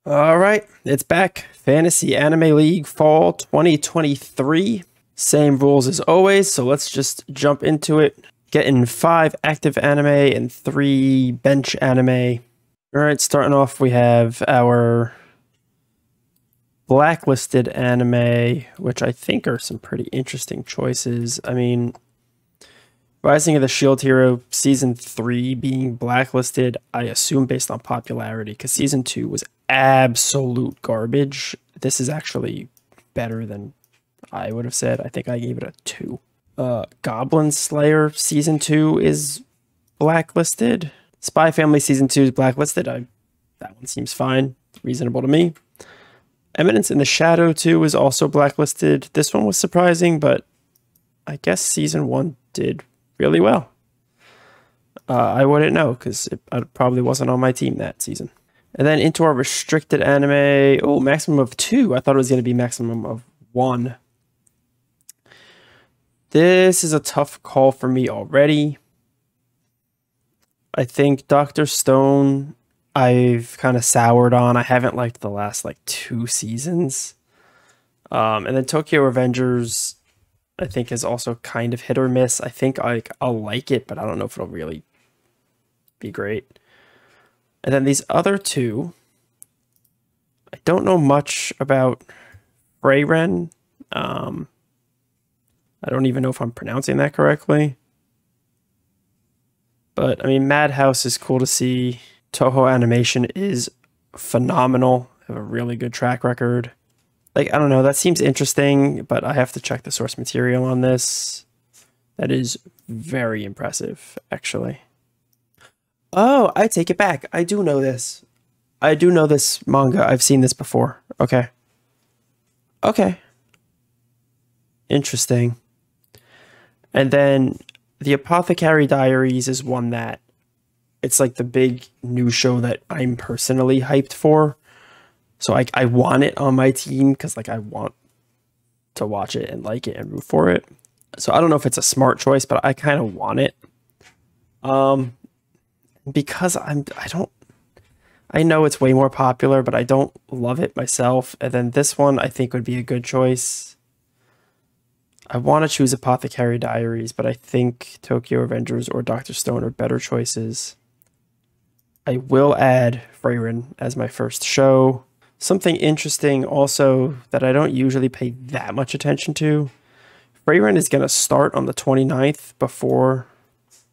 All right, it's back. Fantasy Anime League Fall 2023. Same rules as always, so let's just jump into it. Getting 5 active anime and 3 bench anime. All right, starting off, we have our blacklisted anime, which I think are some pretty interesting choices. I mean, Rising of the Shield Hero Season 3 being blacklisted, I assume based on popularity, because Season 2 was absolute garbage. This is actually better than I would have said. I think I gave it a 2. Goblin Slayer Season 2 is blacklisted. Spy Family Season 2 is blacklisted. That one seems fine. Reasonable to me. Eminence in the Shadow 2 is also blacklisted. This one was surprising, but I guess Season 1 did really well. I wouldn't know because it probably wasn't on my team that season. And then into our restricted anime. Oh, maximum of 2. I thought it was going to be maximum of 1. This is a tough call for me already. I think Dr. Stone, I've kind of soured on. I haven't liked the last 2 seasons. And then Tokyo Revengers, I think, is also kind of hit or miss. I think I'll like it, but I don't know if it'll really be great. And then these other 2, I don't know much about Freyren. I don't even know if I'm pronouncing that correctly. But, I mean, Madhouse is cool to see. Toho Animation is phenomenal. They have a really good track record. I don't know, that seems interesting, but I have to check the source material on this. That is very impressive, actually. Oh, I take it back. I do know this. I do know this manga. I've seen this before. Okay. Okay. Interesting. And then the Apothecary Diaries is one that it's the big new show that I'm personally hyped for. So I want it on my team because I want to watch it and like it and root for it. So I don't know if it's a smart choice, but I kind of want it. Because I know it's way more popular, but I don't love it myself. And then this one I think would be a good choice. I want to choose Apothecary Diaries, but I think Tokyo Revengers or Dr. Stone are better choices. I will add Freyren as my first show. Something interesting also that I don't usually pay that much attention to. Freyren is going to start on the 29th before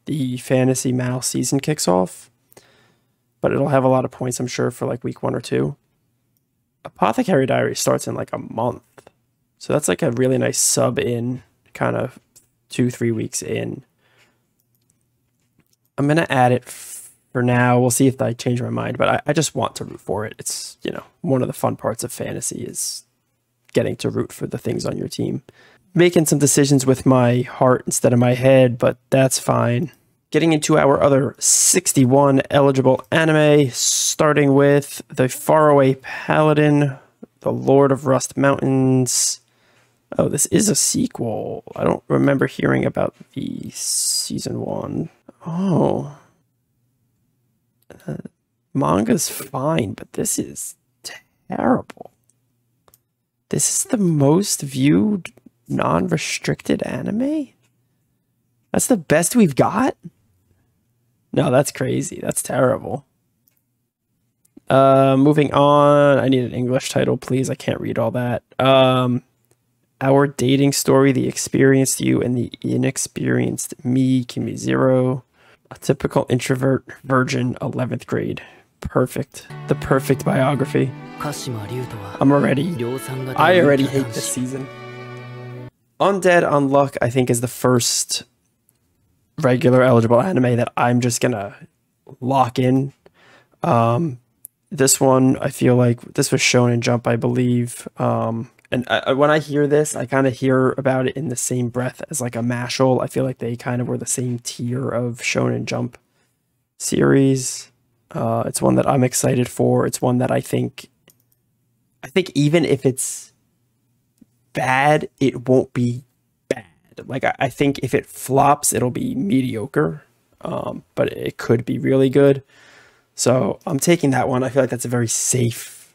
the Fantasy Mal season kicks off. But it'll have a lot of points, I'm sure, for week 1 or 2. Apothecary Diary starts in a month. So that's a really nice sub in, kind of 2-3 weeks in. I'm going to add it for now. We'll see if I change my mind, but I just want to root for it. It's, one of the fun parts of fantasy is getting to root for the things on your team. Making some decisions with my heart instead of my head, but that's fine. Getting into our other 61 eligible anime, starting with The Faraway Paladin, The Lord of Rust Mountains. Oh, this is a sequel. I don't remember hearing about the season 1. Oh. Manga's fine, but this is terrible. This is the most viewed non-restricted anime? That's the best we've got? No, that's crazy. That's terrible. Moving on. I need an English title, please. I can't read all that. Our Dating Story, The Experienced You and the Inexperienced Me, Kimi Zero. A typical introvert virgin, 11th grade. Perfect. The perfect biography. I already hate this season. Undead Unluck, I think, is the first regular eligible anime that I'm just gonna lock in. This one, I feel like this was shown in Jump, I believe. And when I hear this, I kind of hear about it in the same breath as a Mashal. I feel like they kind of were the same tier of Shonen Jump series. It's one that I'm excited for. It's one that I think even if it's bad, it won't be bad. I think if it flops, it'll be mediocre. But it could be really good. So I'm taking that one. I feel like that's a very safe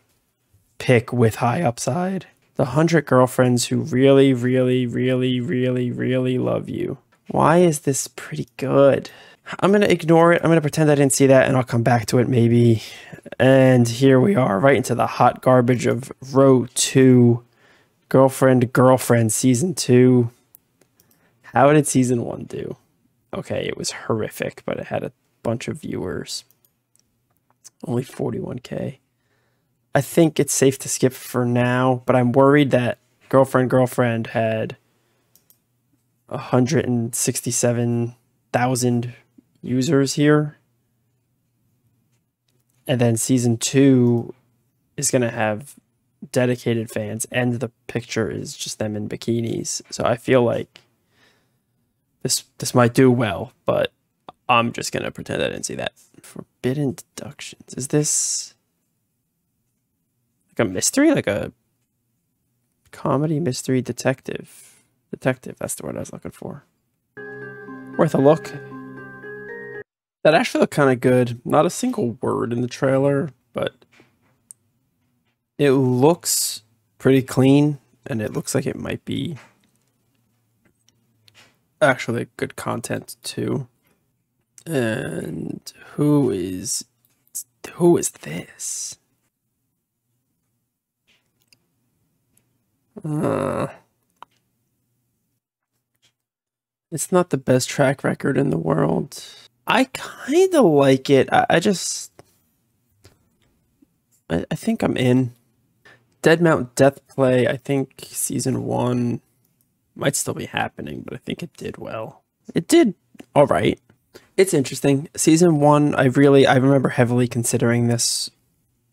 pick with high upside. The 100 girlfriends who really, really, really, really, really love you. Why is this pretty good? I'm going to ignore it. I'm going to pretend I didn't see that and I'll come back to it maybe. And here we are, right into the hot garbage of row 2. Girlfriend, season 2. How did season 1 do? Okay, it was horrific, but it had a bunch of viewers. Only 41K. I think it's safe to skip for now, but I'm worried that Girlfriend had 167,000 users here. And then season 2 is going to have dedicated fans, and the picture is just them in bikinis. So I feel like this might do well, but I'm just going to pretend I didn't see that. Forbidden Deductions. Is this like a mystery? Like a comedy, mystery, detective? Detective, that's the word I was looking for. Worth a look. That actually looked kind of good. Not a single word in the trailer, but it looks pretty clean, and it looks like it might be actually good content too. And who is this? It's not the best track record in the world. I kind of like it. I think I'm in. Dead Mount Death Play, I think season 1 might still be happening, but I think it did well. It did all right. It's interesting. Season 1, I remember heavily considering this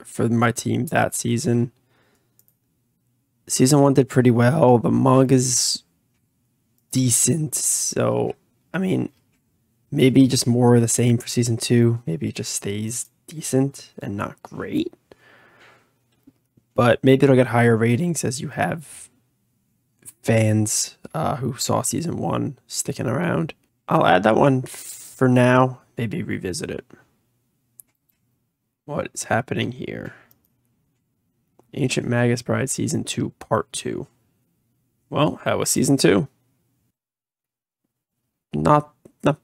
for my team that season. Season 1 did pretty well. The manga's decent. So, I mean, maybe just more of the same for season 2. Maybe it just stays decent and not great. But maybe it'll get higher ratings as you have fans who saw season 1 sticking around. I'll add that one for now. Maybe revisit it. What is happening here? Ancient Magus Bride season 2 part 2. Well, how was season 2? Not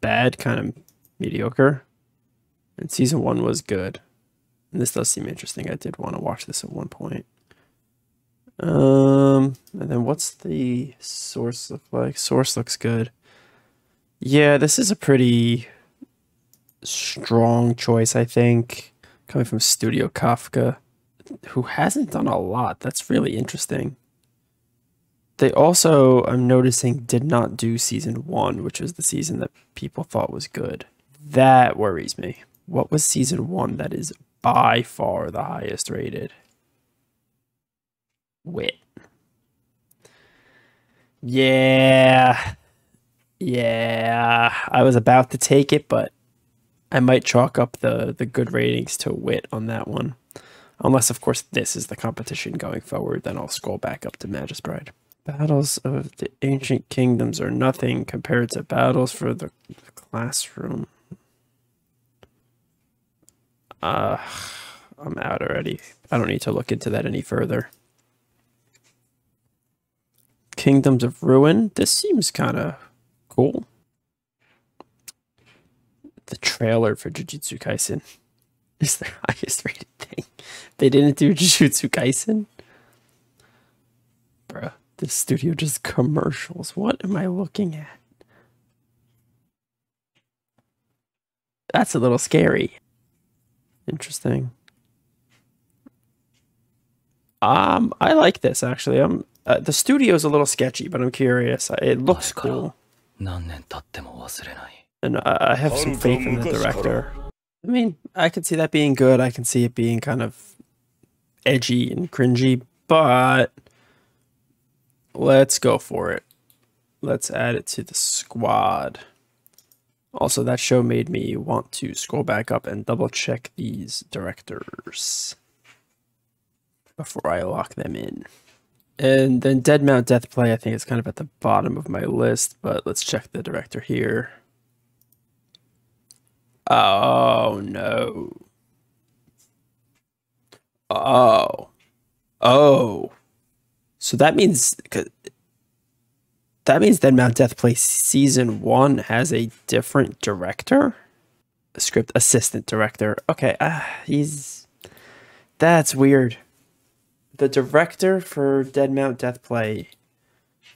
bad, kind of mediocre. And season 1 was good. And this does seem interesting. I did want to watch this at one point. And then what's the source look like? Source looks good. Yeah, this is a pretty strong choice, I think. Coming from Studio Kafka, who hasn't done a lot. That's really interesting. They also, I'm noticing, did not do season 1, which was the season that people thought was good. That worries me. What was season 1 that is by far the highest rated? Wit. Yeah. I was about to take it, but I might chalk up the good ratings to Wit on that one. Unless, of course, this is the competition going forward, then I'll scroll back up to Magus Bride. Battles of the Ancient Kingdoms are nothing compared to battles for the classroom. I'm out already. I don't need to look into that any further. Kingdoms of Ruin. This seems kind of cool. The trailer for Jujutsu Kaisen is the highest rated thing. They didn't do Jujutsu Kaisen? Bruh, this studio just commercials. What am I looking at? That's a little scary. Interesting. I like this actually. The studio is a little sketchy, but I'm curious. It looks cool. And I have some faith in the director. I mean, I could see that being good. I can see it being kind of edgy and cringy, but let's go for it. Let's add it to the squad. Also, that show made me want to scroll back up and double check these directors before I lock them in. And then Dead Mount Death Play, I think it's kind of at the bottom of my list, but let's check the director here. Oh, no. Oh. Oh, so that means Dead Mount Death Play season 1 has a different director, a script assistant director. Okay, that's weird. The director for Dead Mount Death Play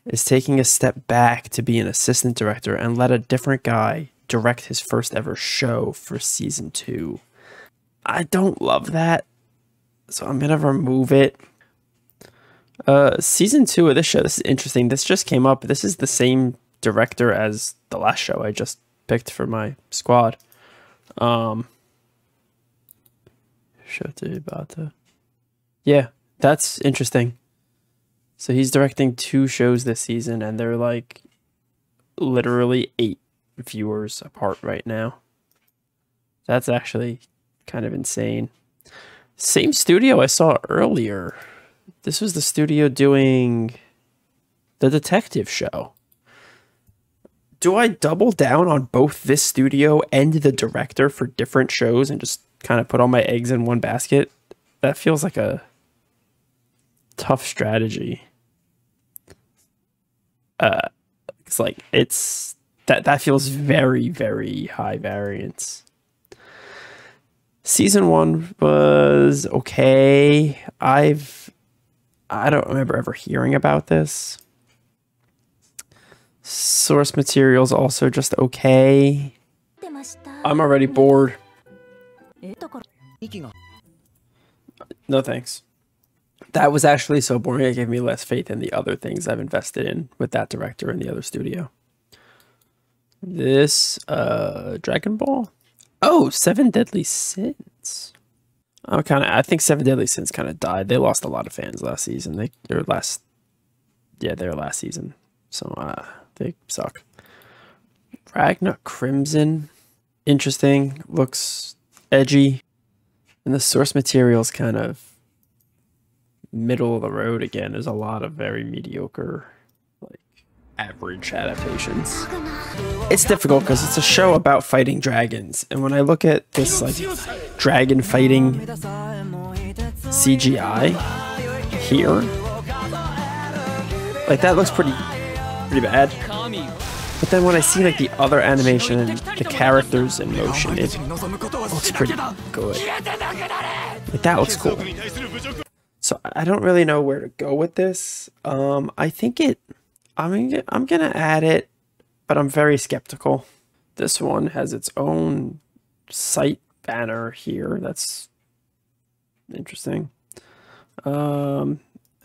is taking a step back to be an assistant director and let a different guy direct his first ever show for season 2. I don't love that, so I'm gonna remove it. Season 2 of this show, this is interesting. This just came up. This is the same director as the last show I just picked for my squad. Yeah, that's interesting. So he's directing 2 shows this season, and they're like literally 8 viewers apart right now. That's actually kind of insane. Same studio I saw earlier. This was the studio doing the detective show. Do I double down on both this studio and the director for different shows and just kind of put all my eggs in one basket? That feels like a tough strategy. That feels very, very high variance. Season 1 was okay. I don't remember ever hearing about this. Source material's also just okay. I'm already bored. No thanks. That was actually so boring, it gave me less faith in the other things I've invested in with that director and the other studio. This, Dragon Ball? Oh, Seven Deadly Sins. I think Seven Deadly Sins kind of died. They lost a lot of fans last season. Their last season. So, they suck. Ragnar Crimson. Interesting. Looks edgy. And the source material's kind of middle of the road again. There's a lot of very mediocre, like, average adaptations. It's difficult because it's a show about fighting dragons, and when I look at this like dragon fighting CGI here, like that looks pretty bad. But then when I see like the other animation and the characters in motion, it looks pretty good. Like that looks cool. So I don't really know where to go with this. I think I'm gonna add it, but I'm very skeptical. This one has its own site banner here. That's interesting.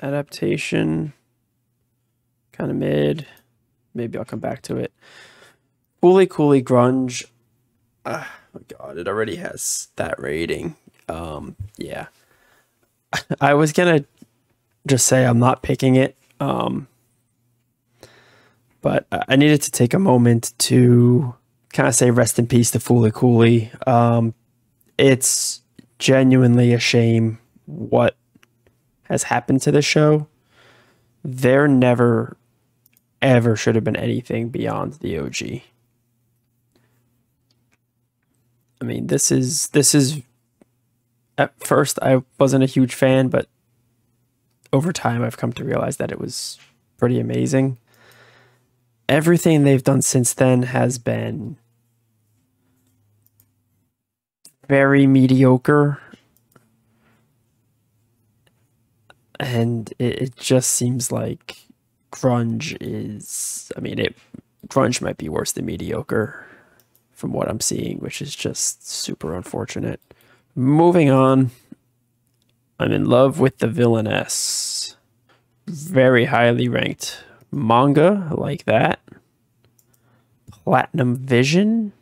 Adaptation, kind of mid. Maybe I'll come back to it. Fooly Cooly Grunge. Oh my god, it already has that rating. Yeah. I was gonna just say I'm not picking it, but I needed to take a moment to kind of say rest in peace to Fooly Cooly. It's genuinely a shame what has happened to the show. There never, ever should have been anything beyond the OG. I mean, this is at first I wasn't a huge fan, but over time I've come to realize that it was pretty amazing. Everything they've done since then has been very mediocre. And it just seems like grunge is, grunge might be worse than mediocre from what I'm seeing, which is just super unfortunate. Moving on, I'm in love with the Villainess. Very highly ranked manga, I like that. Platinum Vision.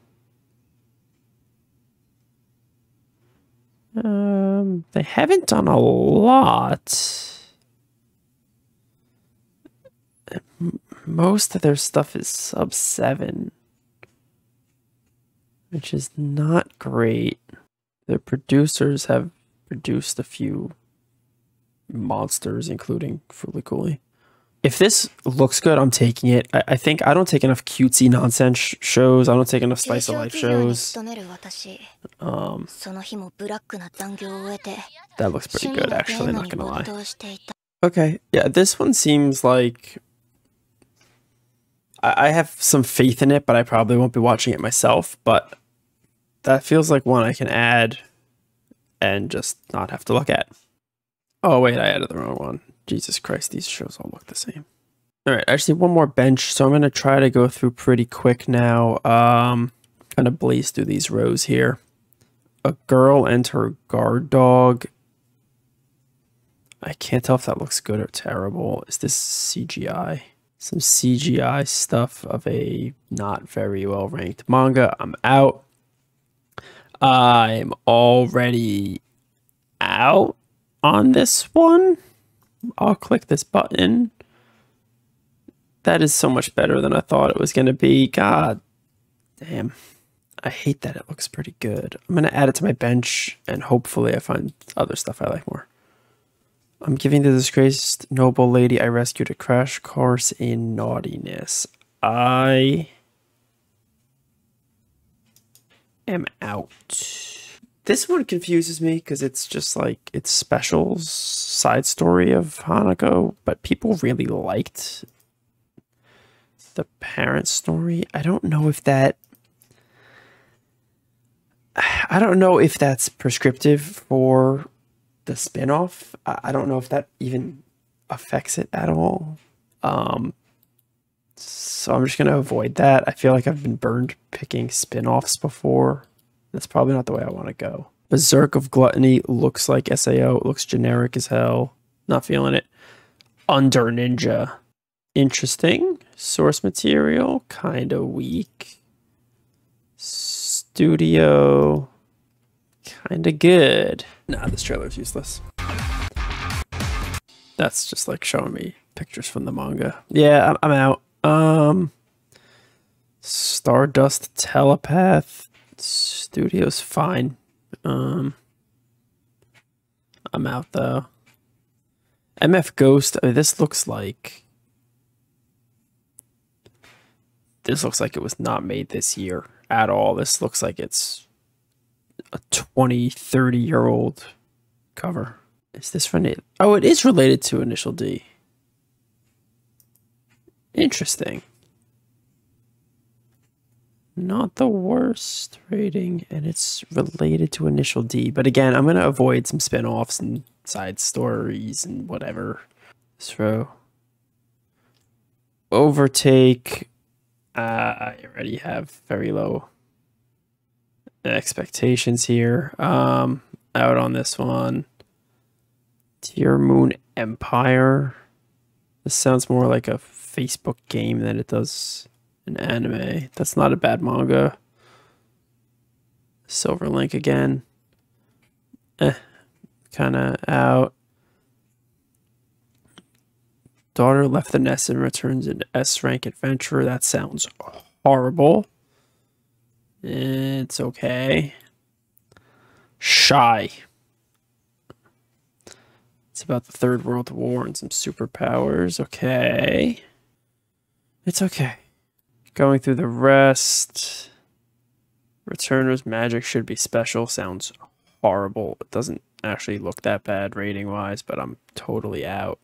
They haven't done a lot. Most of their stuff is sub 7, which is not great. The producers have produced a few monsters, including Fooly Cooly. If this looks good, I'm taking it. I think I don't take enough cutesy nonsense shows. I don't take enough slice of life shows. That looks pretty good, actually, not gonna lie. Okay, yeah, this one seems like I have some faith in it, but I probably won't be watching it myself. But that feels like one I can add and just not have to look at. Oh, wait, I added the wrong one. Jesus Christ, these shows all look the same. All right, I just need one more bench, so I'm going to try to go through pretty quick now. Kind of blaze through these rows here. A girl and her guard dog. I can't tell if that looks good or terrible. Is this CGI? Some CGI stuff of a not very well ranked manga. I'm out. I'm already out on this one. I'll click this button. That is so much better than I thought it was going to be. God damn. I hate that it looks pretty good. I'm going to add it to my bench and hopefully I find other stuff I like more. I'm giving the disgraced noble lady I rescued a crash course in naughtiness. I am out. This one confuses me because it's just like it's specials side story of Hanako, but people really liked the parent story. I don't know if that's prescriptive for the spin-off. I don't know if that even affects it at all. So I'm just going to avoid that. I feel like I've been burned picking spin-offs before. That's probably not the way I want to go. Berserk of Gluttony looks like SAO. It looks generic as hell. Not feeling it. Under Ninja. Interesting. Source material. Kind of weak. Studio. Kind of good. Nah, this trailer's useless. That's just like showing me pictures from the manga. Yeah, I'm out. Stardust Telepath. Studio's fine. I'm out though. MF Ghost. I mean, this looks like it was not made this year at all. This looks like it's a 20-30-year-old cover. Is this related? Oh, it is related to Initial D. Interesting. Not the worst rating, and it's related to Initial D. But again, I'm going to avoid some spin-offs and side stories and whatever. This row. Overtake. I already have very low expectations here. Out on this one. Tier Moon Empire. This sounds more like a Facebook game than it does an anime. That's not a bad manga. Silver Link again. Kinda out. Daughter left the nest and returns an S-rank adventurer. That sounds horrible. It's okay. Shy. It's about the Third World War and some superpowers. Okay. It's okay. Going through the rest. Returner's magic should be special. Sounds horrible. It doesn't actually look that bad rating-wise, but I'm totally out.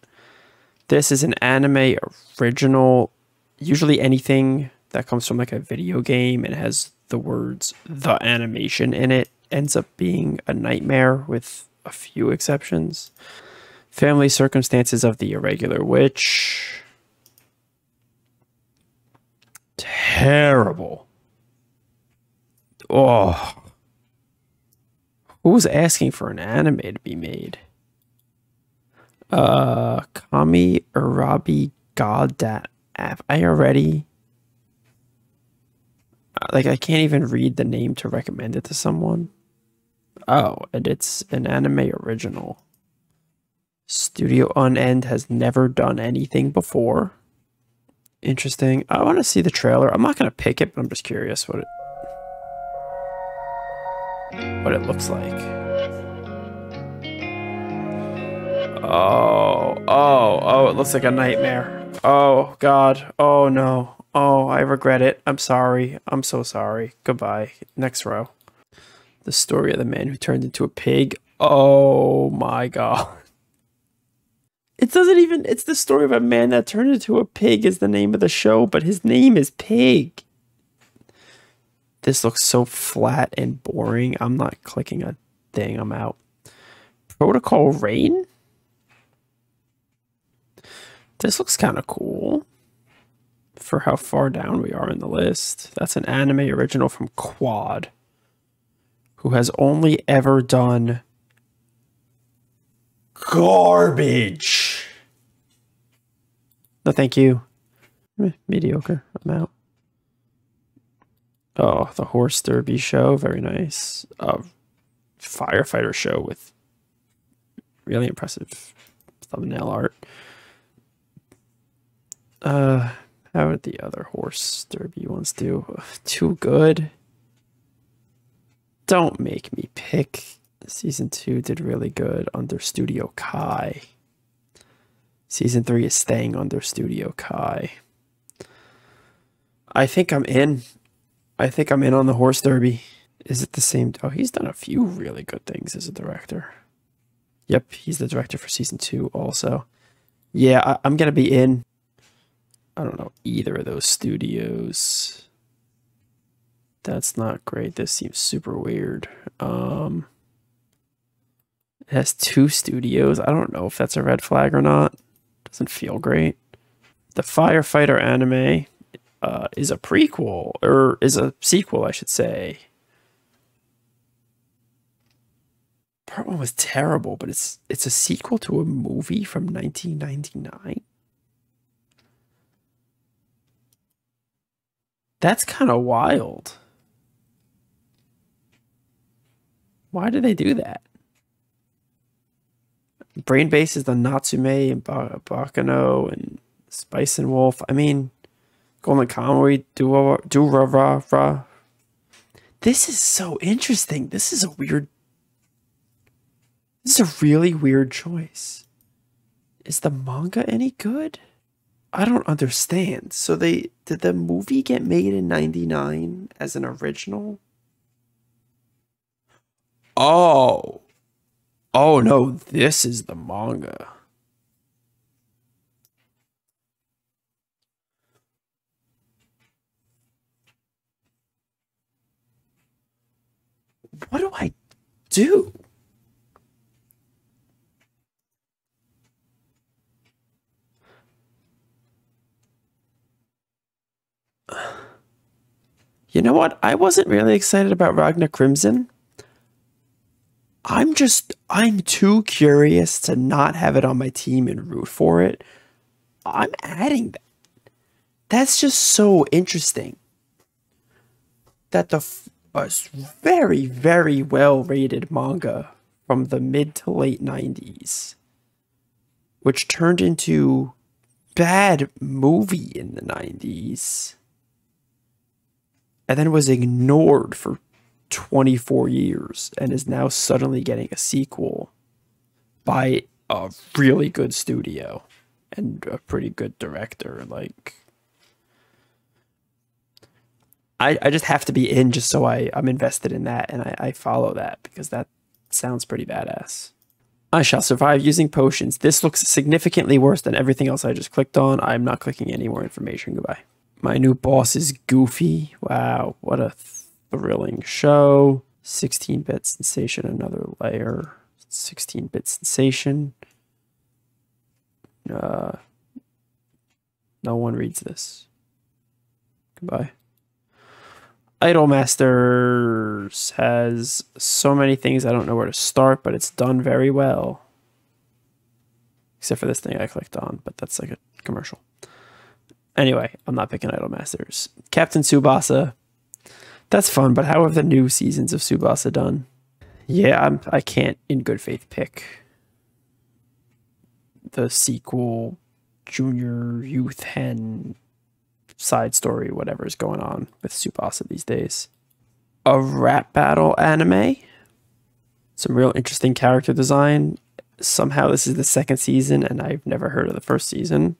This is an anime original. Usually anything that comes from like a video game and has the words "the animation" in it ends up being a nightmare with a few exceptions. Family Circumstances of the Irregular Witch. Terrible. Oh. Who's asking for an anime to be made? Kami Arabi God that I already like I can't even read the name to recommend it to someone. Oh, and it's an anime original. Studio Unend has never done anything before. Interesting. I want to see the trailer. I'm not going to pick it, but I'm just curious what it looks like. Oh, it looks like a nightmare. Oh, God. Oh, no. Oh, I regret it. I'm sorry. I'm so sorry. Goodbye. Next row. The story of the man who turned into a pig. Oh, my God. It doesn't even, it's the story of a man that turned into a pig is the name of the show, but his name is Pig. This looks so flat and boring. I'm not clicking a thing. I'm out. Protocol Rain? This looks kind of cool for how far down we are in the list. That's an anime original from Quad, who has only ever done garbage. No, thank you. Mediocre. I'm out. Oh, the horse derby show. Very nice. Firefighter show with really impressive thumbnail art. How did the other horse derby ones do? Too good. Don't make me pick. Season 2 did really good under Studio Kai. Season 3 is staying under Studio Kai. I think I'm in. I think I'm in on the horse derby. Is it the same? Oh, he's done a few really good things as a director. Yep, he's the director for season 2 also. Yeah, I'm going to be in. I don't know either of those studios. That's not great. This seems super weird. It has 2 studios. I don't know if that's a red flag or not. Doesn't feel great. The Firefighter anime is a prequel, or is a sequel, I should say. Part 1 was terrible, but it's a sequel to a movie from 1999. That's kind of wild. Why did they do that? Brain Base is the Natsume and Bakano and Spice and Wolf. I mean, Golden Kamuy, Durarara. This is so interesting. This is a really weird choice. Is the manga any good? I don't understand. So did the movie get made in 99 as an original? Oh. Oh no, this is the manga. What do I do? You know what? I wasn't really excited about Ragnar Crimson. I'm too curious to not have it on my team and root for it. I'm adding that. That's just so interesting. That the very, very well rated manga from the mid to late 90s, which turned into bad movie in the 90s, and then was ignored for 24 years and is now suddenly getting a sequel by a really good studio and a pretty good director. Like, I just have to be in just so I'm invested in that and I follow that because that sounds pretty badass. I shall survive using potions. This looks significantly worse than everything else I just clicked on. I'm not clicking any more information. Goodbye. My new boss is Goofy. Wow, what a thrilling show. 16-bit sensation, another layer. 16-bit sensation. No one reads this. Goodbye. Idol Masters has so many things I don't know where to start, but it's done very well. Except for this thing I clicked on, but that's like a commercial. Anyway, I'm not picking Idol Masters. Captain Tsubasa. That's fun, but how have the new seasons of Tsubasa done? Yeah, I can't in good faith pick the sequel, Junior Youth Hen side story, whatever is going on with Tsubasa these days. A rap battle anime. Some real interesting character design. Somehow this is the second season and I've never heard of the first season.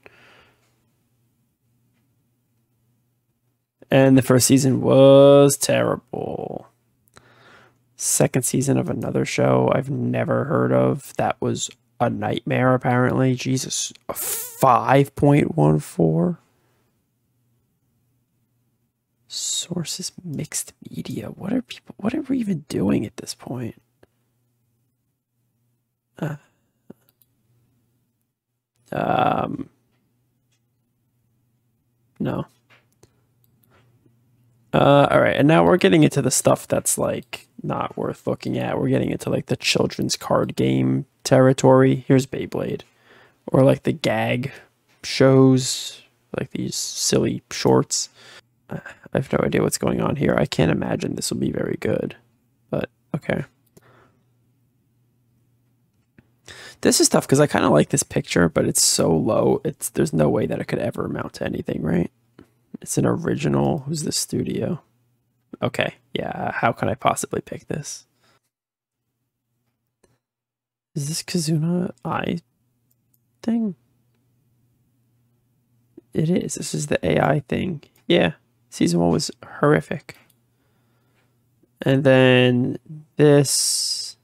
And the first season was terrible. Second season of another show I've never heard of. That was a nightmare, apparently. Jesus. A 5.14. Sources mixed media. What are we even doing at this point? No. All right, and now we're getting into the stuff that's like not worth looking at. We're getting into like the children's card game territory. Here's Beyblade, or like the gag shows, like these silly shorts. I have no idea what's going on here. I can't imagine this will be very good, but okay. This is tough because I kind of like this picture, but it's so low. There's no way that it could ever amount to anything, right? It's an original. Who's the studio? Okay, yeah. How can I possibly pick this? Is this Kazuna Eye thing? It is. This is the AI thing. Yeah, season 1 was horrific. And then this,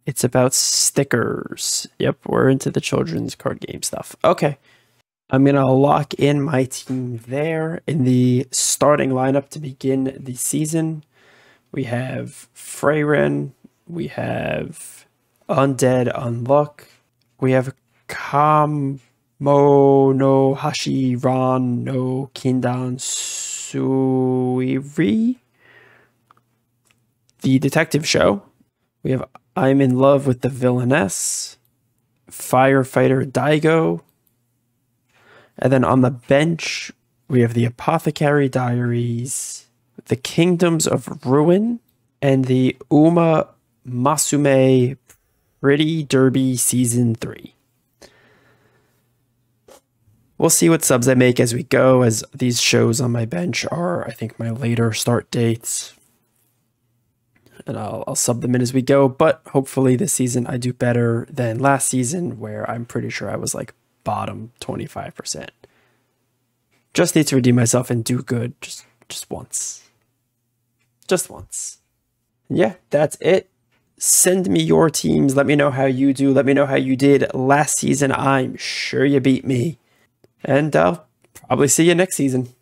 it's about stickers. Yep, we're into the children's card game stuff. Okay. I'm going to lock in my team there. In the starting lineup to begin the season, we have Freyren, we have Undead Unluck, we have Kamo no Hashiran no Kindan Suiri, the detective show. We have I'm in Love with the Villainess, Firefighter Daigo. And then on the bench, we have the Apothecary Diaries, the Kingdoms of Ruin, and the Uma Masume Pretty Derby Season 3. We'll see what subs I make as we go, as these shows on my bench are, I think, my later start dates. And I'll sub them in as we go, but hopefully this season I do better than last season, where I'm pretty sure I was like bottom 25%. Just need to redeem myself and do good just once. Just once. And yeah, that's it. Send me your teams. Let me know how you do. Let me know how you did last season. I'm sure you beat me. And I'll probably see you next season.